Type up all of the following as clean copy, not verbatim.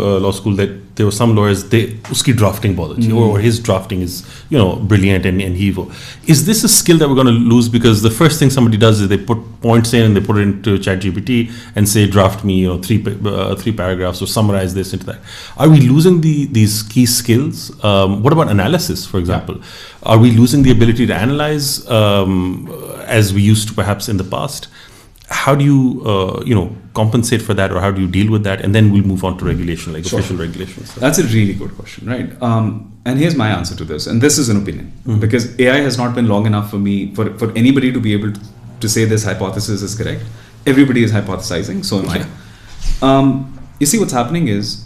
law school that there were some lawyers, uski drafting bahut or his drafting is brilliant and is this a skill that we're going to lose because the first thing somebody does is they put points in and they put it into ChatGPT and say draft me three paragraphs or summarize this into that. Are we losing these key skills? What about analysis, for example? Yeah. Are we losing the ability to analyze as we used to perhaps in the past? How do you compensate for that, or how do you deal with that? And then we'll move on to regulation, like official regulations. That's a really good question, right? And here's my answer to this, and this is an opinion, because AI has not been long enough for anybody to be able to say this hypothesis is correct. Everybody is hypothesizing, so am I. You see, what's happening is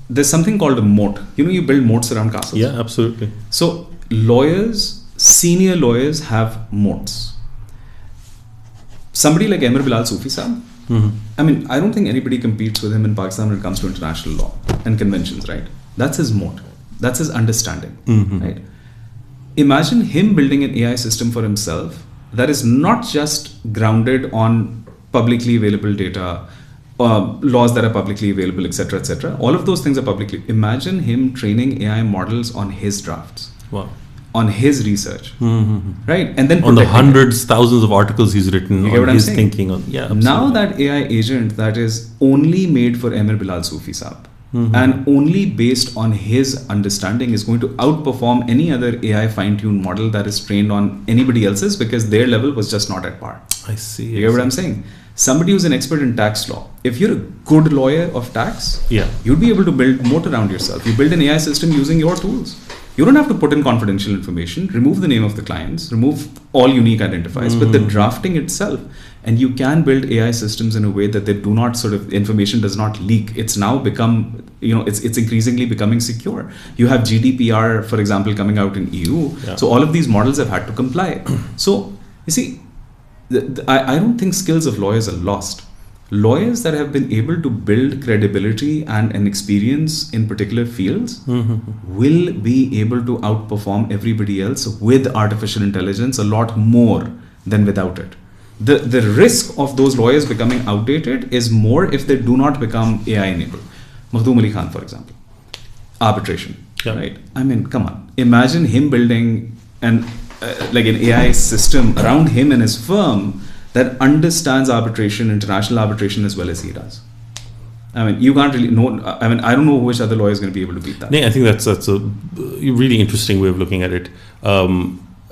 there's something called a moat. You build moats around castles. Yeah, absolutely. So senior lawyers have moats. Somebody like Amir Bilal Sufi Saab, I mean, I don't think anybody competes with him in Pakistan when it comes to international law and conventions, right? That's his moat. That's his understanding, right? Imagine him building an AI system for himself that is not just grounded on publicly available data, laws that are publicly available, etc., etc. All of those things are publicly. Imagine him training AI models on his drafts. Wow. On his research, right? And then on the hundreds, thousands of articles he's written, on his thinking. Now that AI agent that is only made for Amir Bilal Sufi Saab and only based on his understanding is going to outperform any other AI fine-tuned model that is trained on anybody else's, because their level was just not at par. I see. You get what I'm saying? Somebody who's an expert in tax law, if you're a good lawyer of tax, you'd be able to build moat around yourself. You build an AI system using your tools. You don't have to put in confidential information, remove the name of the clients, remove all unique identifiers, but the drafting itself, and you can build AI systems in a way that they do not information does not leak. It's now become, it's increasingly becoming secure. You have GDPR, for example, coming out in EU. Yeah. So all of these models have had to comply. So you see, I don't think skills of lawyers are lost. Lawyers that have been able to build credibility and an experience in particular fields will be able to outperform everybody else with artificial intelligence a lot more than without it. The risk of those lawyers becoming outdated is more if they do not become AI enabled. Makhdoom Ali Khan, for example, arbitration, right? I mean, come on. Imagine him building an AI system around him and his firm that understands arbitration, international arbitration, as well as he does. I mean, you can't really know. I mean, I don't know which other lawyer is going to be able to beat that. I think that's a really interesting way of looking at it.